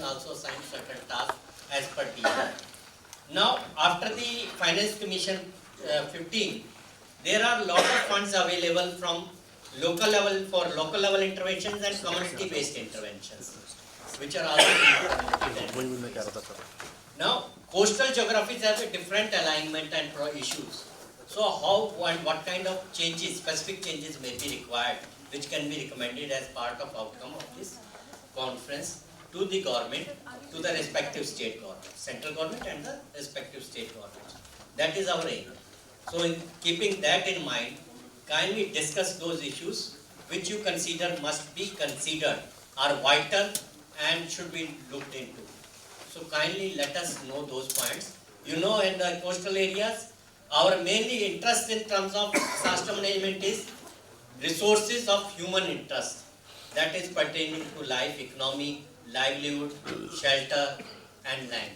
Commission also assigned certain tasks as per DRI. Now, after the Finance Commission 15, there are lot of funds available from local level for local level interventions and community based interventions, which are also implemented. Now, coastal geographies have a different alignment and issues. So how and what kind of changes, specific changes may be required, which can be recommended as part of outcome of this conference to the government, to the respective state government, central government and the respective state governments. That is our aim. So in keeping that in mind, kindly discuss those issues which you consider must be considered, are vital and should be looked into. So kindly let us know those points. You know, in the coastal areas, our mainly interest in terms of disaster management is resources of human interest, that is pertaining to life, economy, livelihood, shelter and land,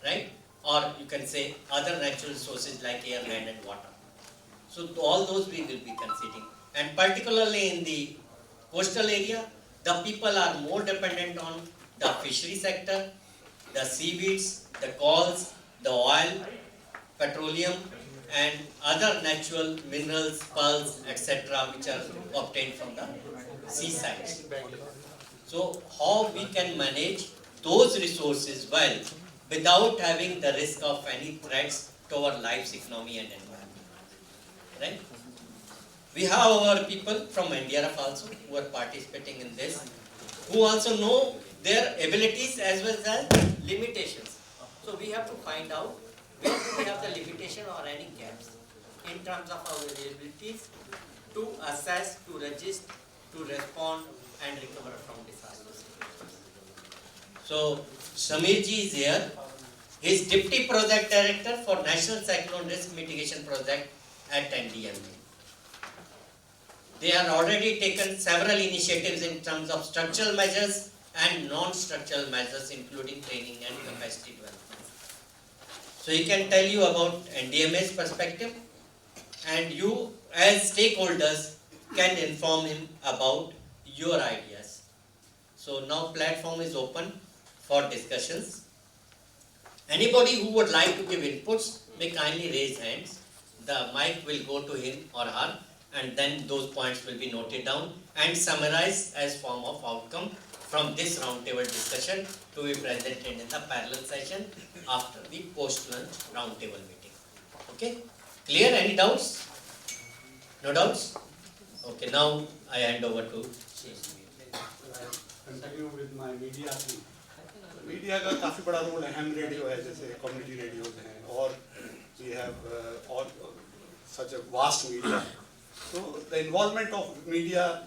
right? Or you can say other natural resources like air, land and water. So all those we will be considering, and particularly in the coastal area, the people are more dependent on the fishery sector, the seaweeds, the corals, the oil, petroleum and other natural minerals, pearls, etc. which are obtained from the seasides. So how we can manage those resources well without having the risk of any threats to our lives, economy and environment, right? We have our people from NDRF also who are participating in this, who also know their abilities as well as limitations. So we have to find out where do we have the limitation or any gaps in terms of our abilities to assess, to register, to respond and recover from disasters. So Samir ji is here. He is Deputy Project Director for National Cyclone Risk Mitigation Project at NDMA. They have already taken several initiatives in terms of structural measures and non-structural measures, including training and capacity development. So he can tell you about NDMA's perspective, and you as stakeholders can inform him about your ideas. So now platform is open for discussions. Anybody who would like to give inputs may kindly raise hands. The mic will go to him or her, and then those points will be noted down and summarized as form of outcome from this roundtable discussion to be presented in the parallel session after the post-lunch roundtable meeting. Okay? Clear? Any doubts? No doubts? Okay, now I hand over to continue with my media थी। Media का काफ़ी बड़ा role है, ham radio है, जैसे community radios हैं, और we have और such a vast media. So the involvement of media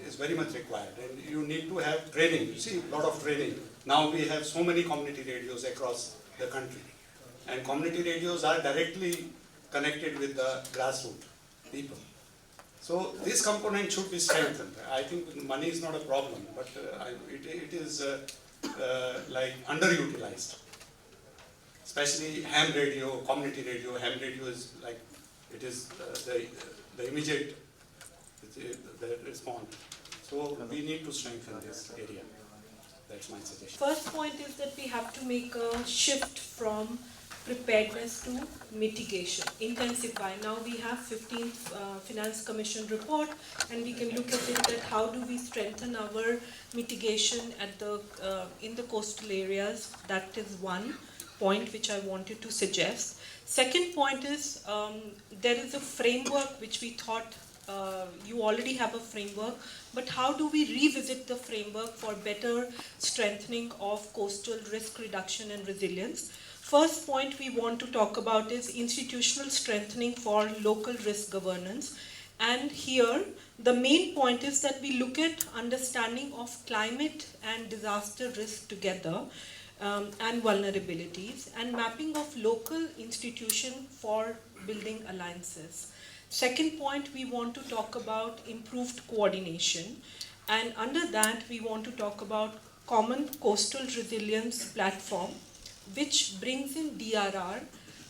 is very much required, and you need to have training. You see, a lot of training. Now we have so many community radios across the country, and community radios are directly connected with the grassroots people. So this component should be strengthened. I think money is not a problem, but it is like underutilized. Especially ham radio, community radio. Ham radio is like, it is the immediate the response. So we need to strengthen this area. That's my suggestion. First point is that we have to make a shift from preparedness to mitigation, intensify. Now we have 15th Finance Commission report, and we can look at it that how do we strengthen our mitigation at the in the coastal areas. That is one point which I wanted to suggest. Second point is there is a framework which we thought you already have a framework, but how do we revisit the framework for better strengthening of coastal risk reduction and resilience? First point we want to talk about is institutional strengthening for local risk governance. And here, the main point is that we look at understanding of climate and disaster risk together, and vulnerabilities, and mapping of local institution for building alliances. Second point, we want to talk about improved coordination. And under that, we want to talk about common coastal resilience platform, which brings in DRR,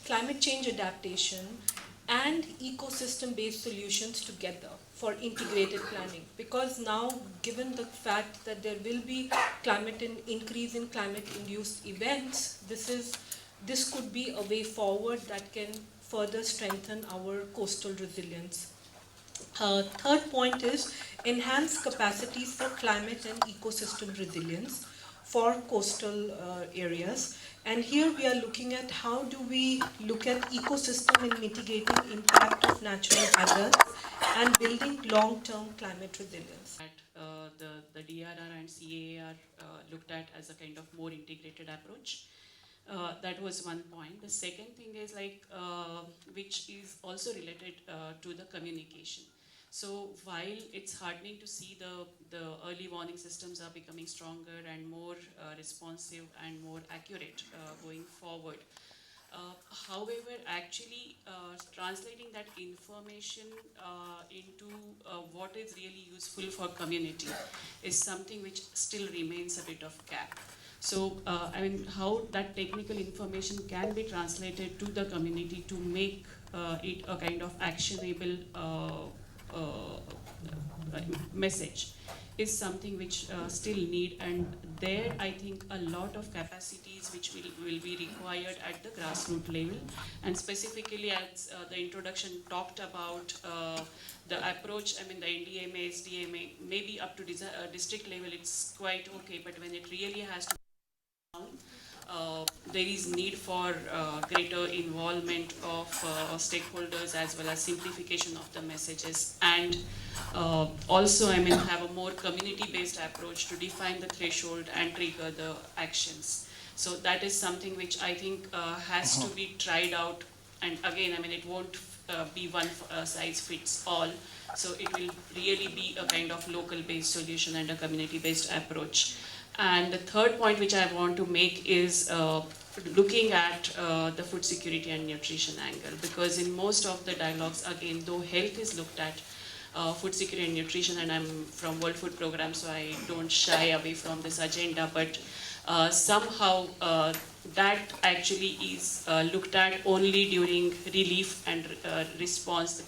climate change adaptation, and ecosystem-based solutions together for integrated planning, because now, given the fact that there will be increase in climate-induced events, this could be a way forward that can further strengthen our coastal resilience. Third point is enhance capacities for climate and ecosystem resilience for coastal areas. And here we are looking at how do we look at ecosystem and mitigating impact of natural hazards and building long-term climate resilience. The DRR and CAA are looked at as a kind of more integrated approach. That was one point. The second thing is which is also related to the communication. So while it's heartening to see the early warning systems are becoming stronger and more responsive and more accurate going forward, however, actually translating that information into what is really useful for community is something which still remains a bit of gap. So, I mean, how that technical information can be translated to the community to make it a kind of actionable message is something which still need, and there I think a lot of capacities which will be required at the grassroots level, and specifically as the introduction talked about the approach. I mean, the NDMA, SDMA, maybe up to district level it's quite okay, but when it really has to there is need for greater involvement of stakeholders as well as simplification of the messages, and also, I mean, have a more community-based approach to define the threshold and trigger the actions. So that is something which I think has to be tried out, and again, I mean, it won't be one size fits all. So it will really be a kind of local-based solution and a community-based approach. And the third point which I want to make is looking at the food security and nutrition angle, because in most of the dialogues, again, though health is looked at, food security and nutrition, and I'm from World Food Programme, so I don't shy away from this agenda, but somehow that actually is looked at only during relief and response,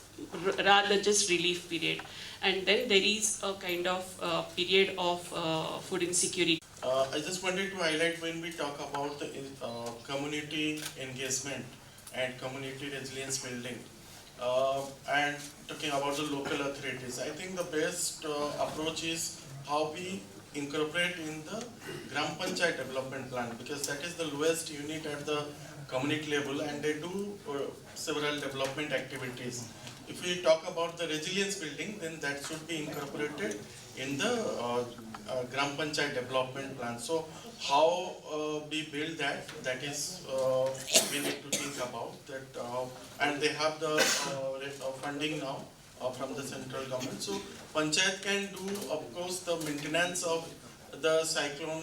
rather just relief period. And then there is a kind of period of food insecurity. I just wanted to highlight, when we talk about the community engagement and community resilience building, and talking about the local authorities, I think the best approach is how we incorporate in the Gram Panchayat development plan, because that is the lowest unit at the community level, and they do several development activities. If we talk about the resilience building, then that should be incorporated in the Gram Panchayat development plan. So how we build that, that is we need to think about that, and they have the funding now from the central government. So Panchayat can do, of course, the maintenance of the cyclone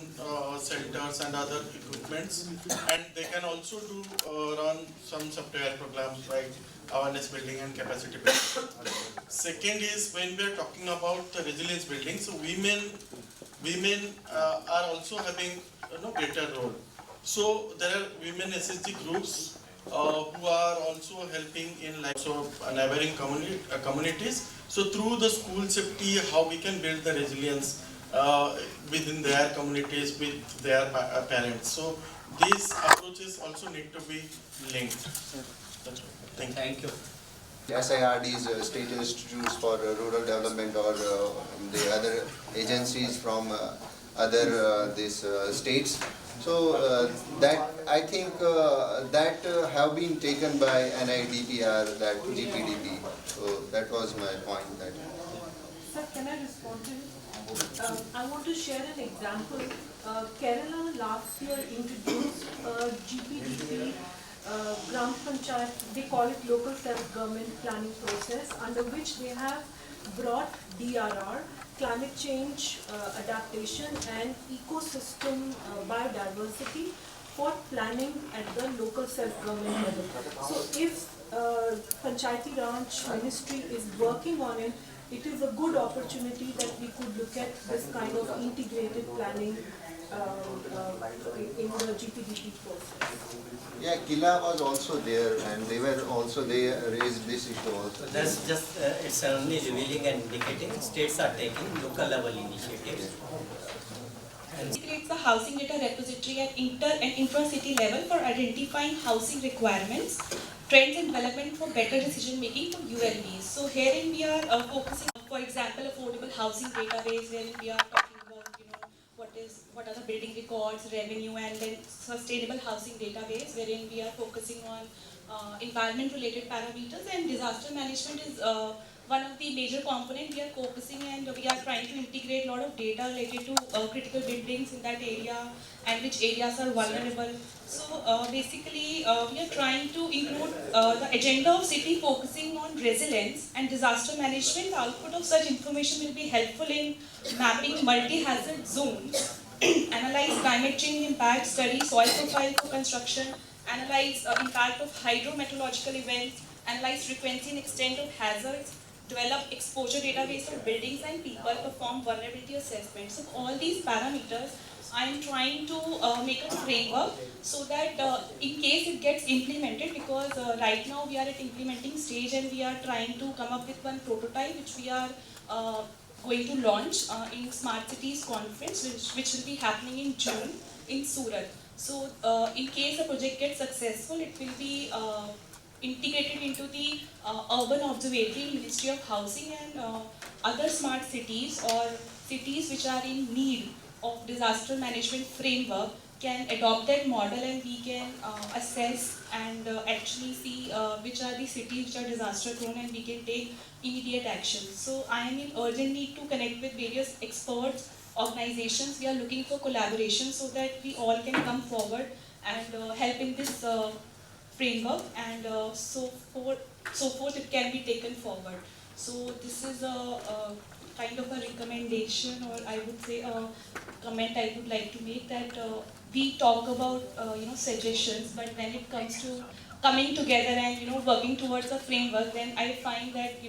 shelters and other equipments, and they can also do run some software programs like awareness building and capacity building. Second is, when we are talking about the resilience building, so women are also having greater role. So there are women SSG groups who are also helping in neighboring communities. So through the school safety, how we can build the resilience within their communities with their parents. So these approaches also need to be linked. Thank you. SIRDs, State Institutes for Rural Development, or the other agencies from other states. So that, I think that have been taken by NIDPR, that GPDP. So that was my point. That. Sir, can I respond to you? I want to share an example. Kerala last year introduced a GPDP Gram Panchayat, they call it local self-government planning process, under which they have brought DRR, climate change adaptation and ecosystem biodiversity for planning at the local self-government level. So if Panchayati Raj Ministry is working on it, it is a good opportunity that we could look at this kind of integrated planning in the GPDP process. Yeah, Kila was also there, and they raised this issue also. That's just, it's only revealing and indicating states are taking local level initiatives. It creates a housing data repository at inter and intra-city level for identifying housing requirements, trends and development for better decision making for ULBs. So herein we are focusing, for example, affordable housing database, wherein we are talking about, what are the building records, revenue, and then sustainable housing database, wherein we are focusing on environment related parameters, and disaster management is one of the major components we are focusing, and we are trying to integrate a lot of data related to critical buildings in that area and which areas are vulnerable. So basically we are trying to include the agenda of city focusing on resilience and disaster management. The output of such information will be helpful in mapping multi-hazard zones, analyze climate change impact, study soil profile for construction, analyze impact of hydrometeorological events, analyze frequency and extent of hazards, develop exposure database of buildings and people, perform vulnerability assessment. So all these parameters I am trying to make a framework so that in case it gets implemented, because right now we are at implementing stage and we are trying to come up with one prototype which we are going to launch in Smart Cities Conference, which will be happening in June in Surat. So in case the project gets successful, it will be integrated into the Urban Observatory, Ministry of Housing, and other smart cities or cities which are in need of disaster management framework can adopt that model, and we can assess and actually see which are the cities which are disaster prone, and we can take immediate action. So I am in urgent need to connect with various experts, organizations. We are looking for collaboration so that we all can come forward and help in this framework, and so forth it can be taken forward. So this is a kind of a recommendation, or I would say a comment I would like to make, that we talk about suggestions, but when it comes to coming together and working towards a framework, then I find that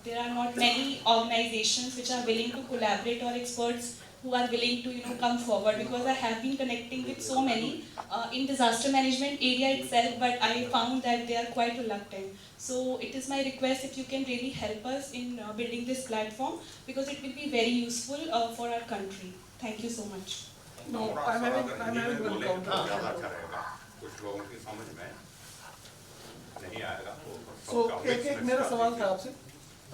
there are not many organizations which are willing to collaborate, or experts who are willing to come forward, because I have been connecting with so many in disaster management area itself, but I found that they are quite reluctant. So it is my request if you can really help us in building this platform, because it will be very useful for our country. Thank you so much. No, I'm having one counter. ज़्यादा अच्छा रहेगा, कुछ लोगों की समझ में नहीं आएगा। So एक मेरा सवाल था आपसे,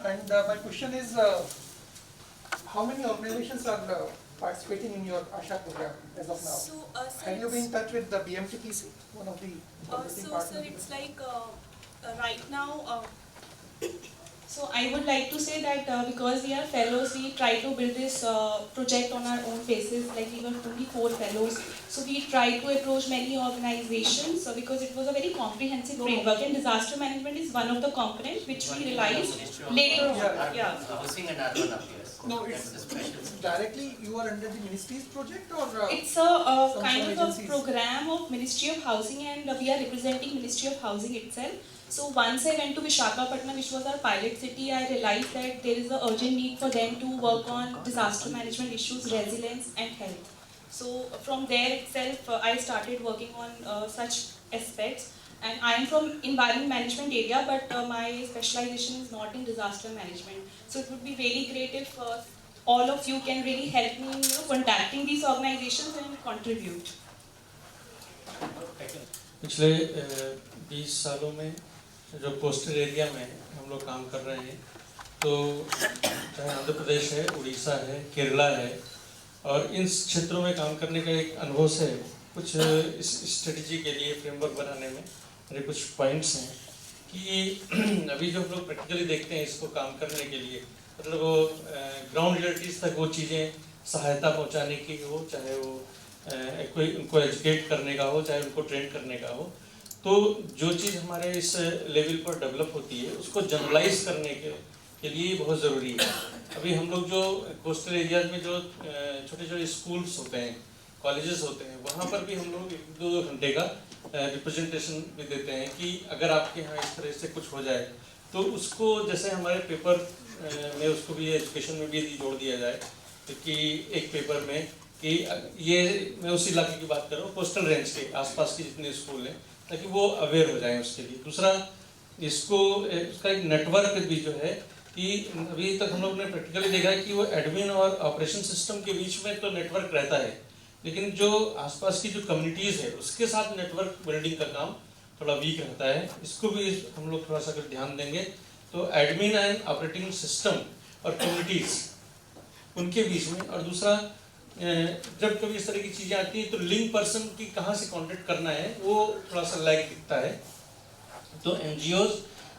and my question is, how many organizations are participating in your ASHA program as of now? So, Have you been in touch with the BMTPC, one of the participating so partners? sir, it's like right now. So I would like to say that because we are fellows, we try to build this project on our own basis. Like we were only 4 fellows, so we tried to approach many organizations. So because it was a very comprehensive framework, and disaster management is one of the components which we realized later on. Yeah. Housing and urban affairs. No, That's the special. Directly you are under the ministry's project, or It's a some kind of agencies. a program of Ministry of Housing, and we are representing Ministry of Housing itself. So once I went to Visakhapatnam, which was our pilot city, I realized that there is an urgent need for them to work on disaster management issues, resilience and health. So from there itself, I started working on such aspects. And I am from environment management area, but my specialization is not in disaster management. So it would be really great if all of you can really help me in contacting these organizations and contribute. पिछले 20 सालों में जो coastal area में हम लोग काम कर रहे हैं, तो चाहे आंध्र प्रदेश है, उड़ीसा है, केरला है, और इन क्षेत्रों में काम करने का एक अनुभव से कुछ इस स्ट्रेटजी के लिए फ्रेमवर्क बनाने में मेरे कुछ पॉइंट्स हैं कि अभी जो हम लोग प्रैक्टिकली देखते हैं इसको काम करने के लिए, मतलब वो ग्राउंड रियलिटीज़ तक वो चीज़ें सहायता पहुंचाने की हो, चाहे वो कोई उनको एजुकेट करने का हो, चाहे उनको ट्रेन करने का हो, तो जो चीज़ हमारे इस लेवल पर डेवलप होती है उसको जनरलाइज करने के लिए बहुत ज़रूरी है। अभी हम लोग जो कोस्टल एरियाज में जो छोटे छोटे स्कूल्स होते हैं, कॉलेजेस होते हैं, वहाँ पर भी हम लोग 1-2 घंटे का रिप्रेजेंटेशन भी देते हैं कि अगर आपके यहाँ इस तरह से कुछ हो जाए तो उसको जैसे हमारे पेपर में उसको भी एजुकेशन में भी यदि जोड़ दिया जाए कि एक पेपर में कि ये मैं उस इलाके की बात कर रहा हूँ, कोस्टल रेंज के आसपास के जितने स्कूल हैं, ताकि वो अवेयर हो जाएं उसके लिए। दूसरा, इसको उसका एक नेटवर्क भी जो है कि अभी तक हम लोग ने प्रैक्टिकली देखा है कि वो एडमिन और ऑपरेशन सिस्टम के बीच में तो नेटवर्क रहता है, लेकिन जो आसपास की जो कम्युनिटीज़ है उसके साथ नेटवर्क बिल्डिंग का काम थोड़ा वीक रहता है। इसको भी हम लोग थोड़ा सा अगर ध्यान देंगे तो एडमिन एंड ऑपरेटिंग सिस्टम और कम्युनिटीज़ उनके बीच में। और दूसरा, जब कभी इस तरह की चीज़ें आती हैं तो लिंक पर्सन की कहाँ से कांटेक्ट करना है वो थोड़ा सा लैग दिखता है। तो एनजीओज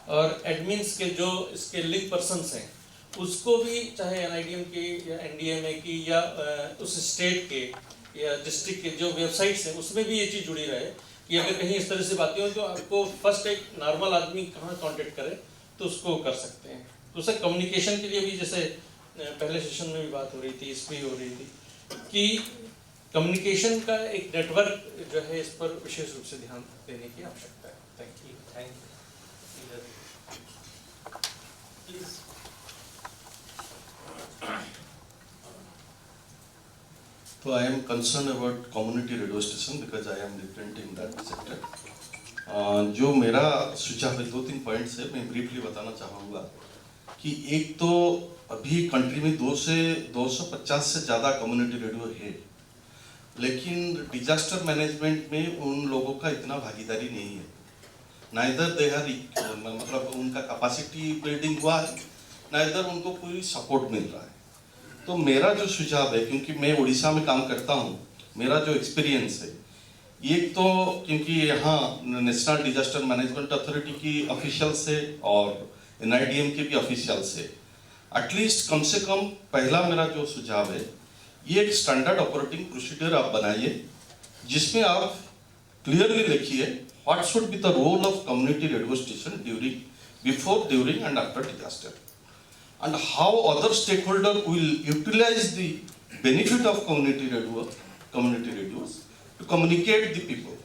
और एडमिन्स के जो इसके लिंक पर्सन्स हैं उसको भी, चाहे एनआईडीएम के या एनडीएमए की या उस स्टेट के या डिस्ट्रिक्ट के जो वेबसाइट्स हैं उसमें भी ये चीज़ जुड़ी रहे कि अगर कहीं इस तरह से बातें हो तो आपको फर्स्ट एक नॉर्मल आदमी कहाँ कांटेक्ट करे तो उसको कर सकते हैं। दूसरा, कम्युनिकेशन के लिए भी जैसे पहले सेशन में भी बात हो रही थी, इस पर ही हो रही थी कि कम्युनिकेशन का एक नेटवर्क जो है, इस पर विशेष रूप से ध्यान देने की आवश्यकता है। Thank you. Please. So I am concerned about community radio station because I am representing that sector. जो मेरा सुझाव है, 2-3 पॉइंट्स है, मैं ब्रीफली बताना चाहूँगा कि एक तो अभी कंट्री में 250 से ज़्यादा कम्युनिटी रेडियो है, लेकिन डिजास्टर मैनेजमेंट में उन लोगों का इतना भागीदारी नहीं है। नाइदर दे आर, मतलब उनका कैपेसिटी बिल्डिंग हुआ है, नाइदर उनको कोई सपोर्ट मिल रहा है। तो मेरा जो सुझाव है, क्योंकि मैं उड़ीसा में काम करता हूँ, मेरा जो एक्सपीरियंस है, एक तो क्योंकि यहाँ नेशनल डिजास्टर मैनेजमेंट अथॉरिटी की ऑफिशियल से और एनआईडीएम के भी ऑफिशियल से एटलीस्ट कम से कम पहला मेरा जो सुझाव है, ये एक स्टैंडर्ड ऑपरेटिंग प्रोसीजर आप बनाइए जिसमें आप क्लियरली लिखिए what should be the role of community radio station during, before, during and after disaster, and how other stakeholder will utilize the benefit of community radios to communicate the people.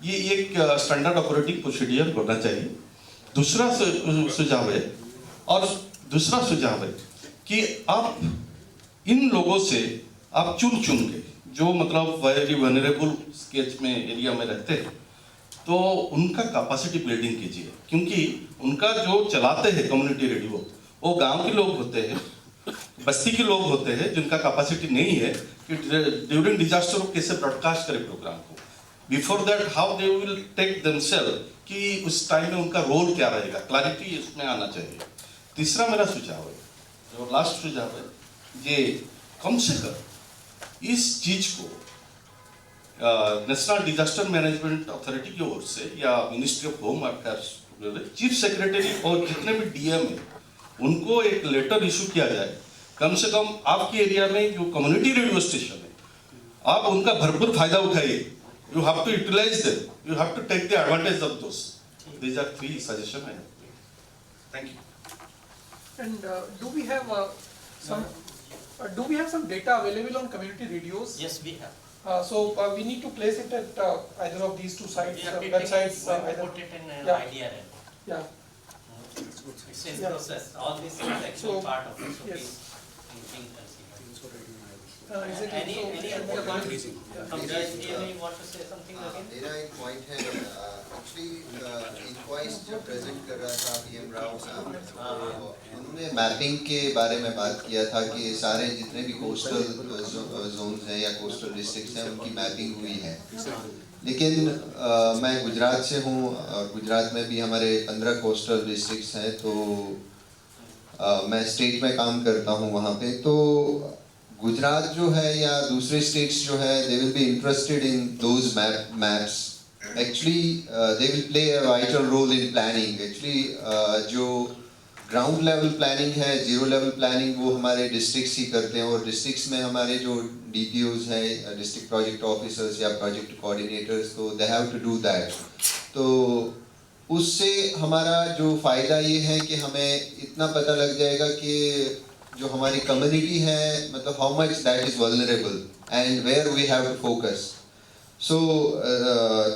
ये एक standard operating procedure होना चाहिए। दूसरा सुझाव है कि आप इन लोगों से आप चुन के जो मतलब वेरी वनरेबल स्केच में एरिया में रहते हैं, तो उनका कैपेसिटी बिल्डिंग कीजिए, क्योंकि उनका जो चलाते हैं कम्युनिटी रेडियो वो गांव के लोग होते हैं, बस्ती के लोग होते हैं जिनका कैपेसिटी नहीं है कि ड्यूरिंग डिजास्टर वो कैसे ब्रॉडकास्ट करें प्रोग्राम को। Before that how they will take themselves कि उस टाइम में उनका रोल क्या रहेगा, क्लैरिटी इसमें आना चाहिए। तीसरा मेरा सुझाव है, जो लास्ट सुझाव है, ये कम से कम इस चीज को नेशनल डिजास्टर मैनेजमेंट अथॉरिटी की ओर से या ministry of home affairs, chief secretary और जितने भी डीएम है उनको एक लेटर इशू किया जाए, कम से कम आपके एरिया में जो कम्युनिटी रेडियो स्टेशन है आप उनका भरपूर फायदा उठाइए। You have to utilise them, you have to take the advantage of those. These are 3 suggestion है। Thank you. And do we have some data available on community radios? Yes, we have. So we need to place it at either of these two sites, We are websites. put it in yeah. IDRN. Yeah. It's in Yeah. process. All this is actually So, part of it. So yes. please think and see. Is it Any so? other point? You want to say something again? मेरा एक point है, actually इंक्वाइस जो present कर रहा था PM Rao साहब, तो उन्होंने मैपिंग के बारे में बात किया था कि सारे जितने भी कोस्टल जोन्स हैं या कोस्टल डिस्ट्रिक्ट्स हैं उनकी मैपिंग हुई है। लेकिन मैं गुजरात से हूँ और गुजरात में भी हमारे 15 कोस्टल डिस्ट्रिक्ट्स हैं, तो मैं स्टेट में काम करता हूँ वहाँ पे। तो गुजरात जो है या दूसरे स्टेट्स जो है, they will be interested in those maps. Actually they will play a vital role in planning. Actually जो ग्राउंड लेवल प्लानिंग है, जीरो लेवल प्लानिंग, वो हमारे डिस्ट्रिक्ट्स ही करते हैं, और डिस्ट्रिक्ट्स में हमारे जो डीपीओज हैं, डिस्ट्रिक्ट प्रोजेक्ट ऑफिसर्स या प्रोजेक्ट कोऑर्डिनेटर्स, तो they have to do that. तो उससे हमारा जो फ़ायदा ये है कि हमें इतना पता लग जाएगा कि जो हमारी कम्युनिटी है, मतलब how much that is vulnerable and where we have to focus. So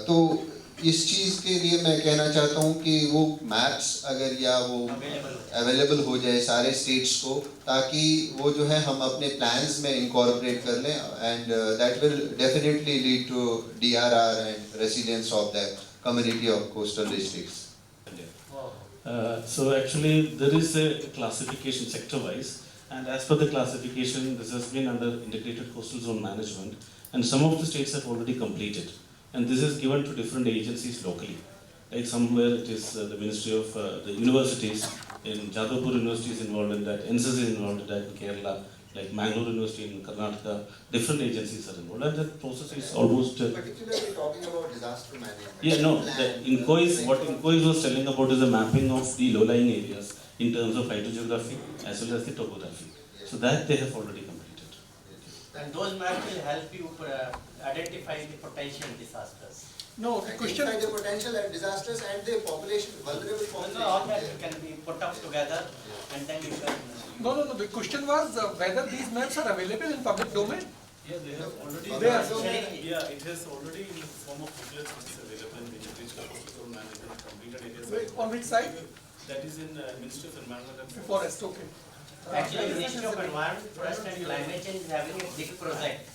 तो इस चीज़ के लिए मैं कहना चाहता हूँ कि वो मैप्स अगर या वो अवेलेबल हो जाए सारे स्टेट्स को, ताकि वो जो है हम अपने प्लान्स में इनकॉर्पोरेट कर लें, and that will definitely lead to DRR and resilience of the community of coastal districts. So actually there is a classification sector-wise, and as per the classification, this has been under integrated coastal zone management, and some of the states have already completed, and this is given to different agencies locally. Like somewhere it is the Ministry of the universities, in Jadavpur University is involved in that, NSS is involved in that in Kerala, like Mangalore University in Karnataka, different agencies are involved, and that process is almost. Particularly talking about disaster management. Yeah, no, the inquiries, what inquiries was telling about is the mapping of the low-lying areas in terms of hydrogeography as well as the topography. So that they have already completed. And those maps will help you identify the potential disasters. No, the question. Identify the potential and disasters and the population, vulnerable population. No, all that can be put up together and then you can. No. The question was whether these maps are available in public domain. Yeah, they have already. They are. Yeah, it has already in form of booklets which is available in the Digital Coastal Management completed areas. Wait, on which side? That is in Ministry of Environment and Forest. Okay. Actually, Ministry of Environment, Forest and Climate Change is having a big project.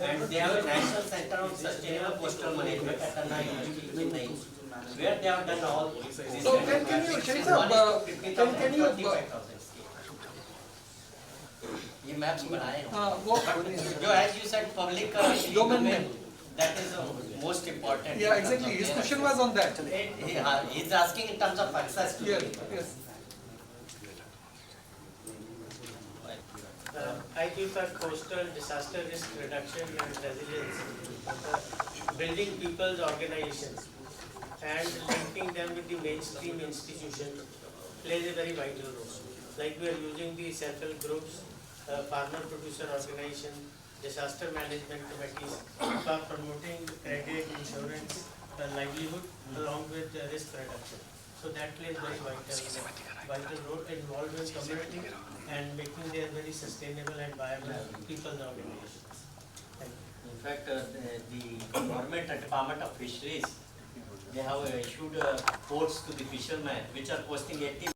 And they have a National Center on Sustainable Coastal Management at Chennai, where they have done all. So can you, Sharif, can you? ये maps बनाए हैं हाँ वो जो as you said public domain में that is most important. Yeah, exactly. His question was on that. He is asking in terms of access to it. Yes. I prefer coastal disaster risk reduction and resilience, building people's organizations and linking them with the mainstream institution plays a very vital role. Like we are using the self-help groups, farmer producer organization, disaster management committees for promoting credit, insurance, livelihood along with risk reduction. So that plays very vital role involving community and making them very sustainable and viable people's organizations. In fact, the government and Department of Fisheries, they have issued quotes to the fishermen which are costing 80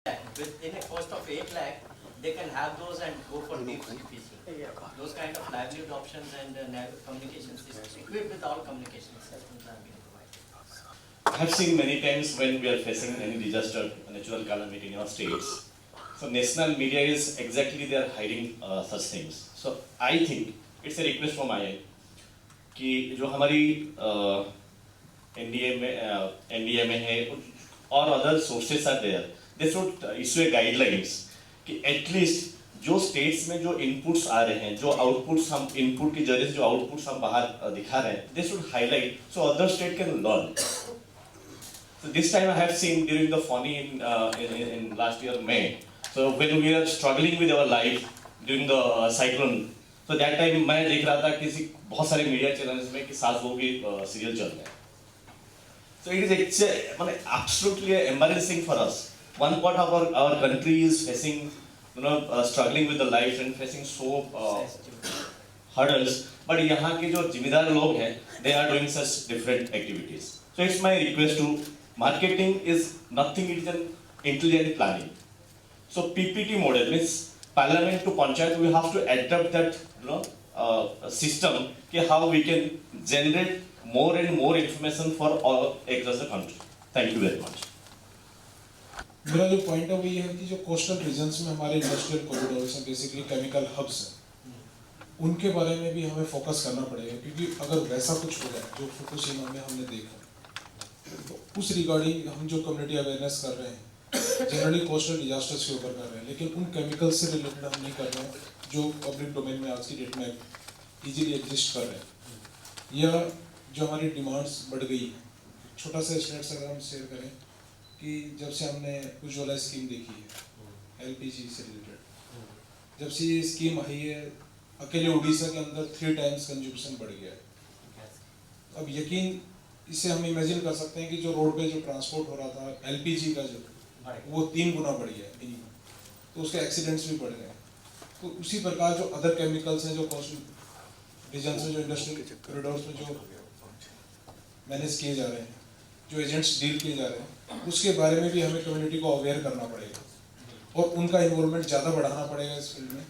lakh. Within a cost of 8 lakh, they can have those and go for deep sea fishing. Those kind of livelihood options and communication systems, equipped with all communication systems are being provided. I have seen many times when we are facing any disaster, natural calamity in our states. So national media is exactly they are hiding such things. So I think it's a request from my end कि जो हमारी NDA में है और other sources are there, they should issue a guidelines कि at least जो states में जो inputs आ रहे हैं, जो outputs हम input की जरिए से जो outputs हम बाहर दिखा रहे हैं, they should highlight so other state can learn. So this time I have seen during the Foni in last year May. So when we are struggling with our life during the cyclone, so that time मैं देख रहा था किसी बहुत सारे media channels में कि सास बहू की सीरियल चल रहे हैं. So it is absolutely embarrassing for us. One part of our country is facing, struggling with the life and facing so hurdles. But यहाँ के जो जिम्मेदार लोग हैं, they are doing such different activities. So it's my request to marketing is nothing. It is an intelligent planning. So PPT model means parliament to panchayat. We have to adapt that system. How we can generate more and more information for all across the country. Thank you very much. मेरा जो point है वो ये है कि जो coastal regions में हमारे इंडस्ट्रियल कॉरिडोर्स हैं, बेसिकली केमिकल हब्स हैं, उनके बारे में भी हमें फोकस करना पड़ेगा, क्योंकि अगर वैसा कुछ हो जाए जो फुकुशिमा में हमने देखा, तो उस रिगार्डिंग हम जो कम्युनिटी अवेयरनेस कर रहे हैं जनरली कोस्टल डिजास्टर्स के ऊपर कर रहे हैं, लेकिन उन केमिकल्स से रिलेटेड हम नहीं कर रहे हैं जो पब्लिक डोमेन में आज की डेट में इजीली एग्जिस्ट कर रहे हैं, या जो हमारी डिमांड्स बढ़ गई है. छोटा सा स्टेट्स अगर हम शेयर करें कि जब से हमने उज्ज्वला स्कीम देखी है LPG से रिलेटेड, जब से ये स्कीम आई है अकेले उड़ीसा के अंदर 3 टाइम्स कंज्यूमशन बढ़ गया है. अब यकीन इससे हम इमेजिन कर सकते हैं कि जो रोड पे जो ट्रांसपोर्ट हो रहा था LPG का जो वो 3 गुना बढ़ गया है मिनिमम, तो उसके एक्सीडेंट्स भी बढ़ गए. तो उसी प्रकार जो अदर केमिकल्स हैं जो कोस्टल रीजन्स में जो इंडस्ट्रियल कॉरिडोर्स में जो मैनेज किए जा रहे हैं, जो एजेंट्स डील किए जा रहे हैं, उसके बारे में भी हमें कम्युनिटी को अवेयर करना पड़ेगा और उनका इन्वॉल्वमेंट ज़्यादा बढ़ाना पड़ेगा इस फील्ड में।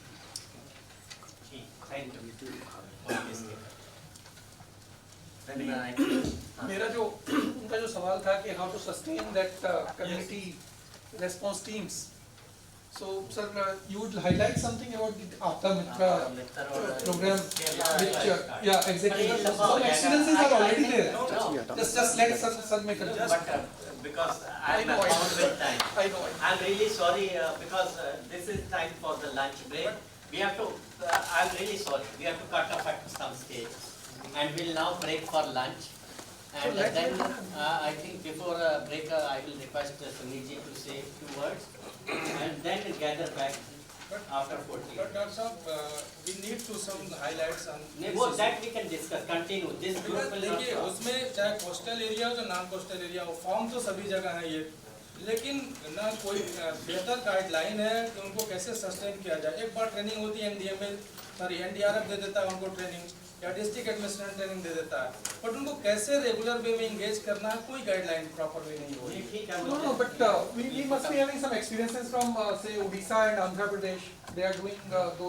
मेरा जो उनका जो सवाल था कि how to sustain that community response teams. So, sir, you would highlight something about the Aapta Mitra program, which, yeah, exactly. Some experiences are already there. Just let sir make a But because I'm bound with time, I'm really sorry because this is time for the lunch break. We have to, I'm really sorry, we have to cut off at some stage. And we'll now break for lunch. And then I think before break I will request Sunil ji to say a few words and then gather back after 40. But Dr. we need to some highlights on. वो that we can discuss. Continue. This group will not. देखिए उसमें चाहे coastal area हो या non coastal area हो, form तो सभी जगह है ये, लेकिन ना कोई बेहतर गाइडलाइन है कि उनको कैसे सस्टेन किया जाए। एक बार ट्रेनिंग होती है NDRF दे देता है उनको ट्रेनिंग, या डिस्ट्रिक्ट एडमिनिस्ट्रेशन ट्रेनिंग दे देता है, बट उनको कैसे रेगुलर वे में एंगेज करना है कोई गाइडलाइन प्रॉपर वे नहीं हो रही। No, but we must be having some experiences from say Odisha and Andhra Pradesh. They are doing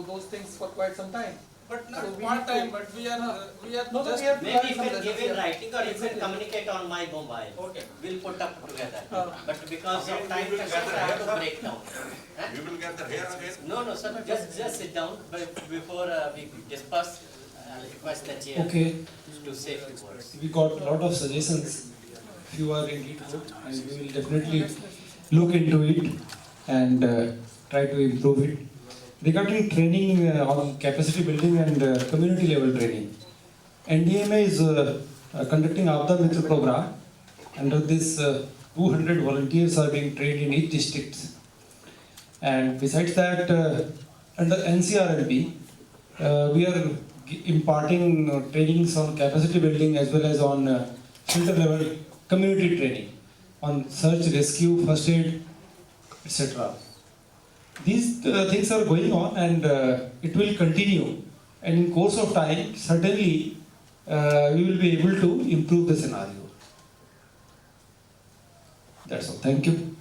those things for quite some time. But not So we part need to- time, but we are No, just we have to Maybe you some can give in lessons, writing or you can Exactly. communicate on my mobile. Okay. We'll put up together. But because of time constraints, I have to break down. We will gather here again. No, sir. Just sit down. But before we discuss, I'll request the chair Okay, to say a few words. we got a lot of suggestions. Few are indeed good, and we will definitely look into it and try to improve it. Regarding training on capacity building and community level training, NDMA is conducting Aapta Mitra program. Under this, 200 volunteers are being trained in each district. And besides that, under NCRLB, we are imparting trainings on capacity building as well as on center level community training on search, rescue, first aid, etc. These things are going on and it will continue, and in course of time certainly we will be able to improve the scenario. That's all. Thank you.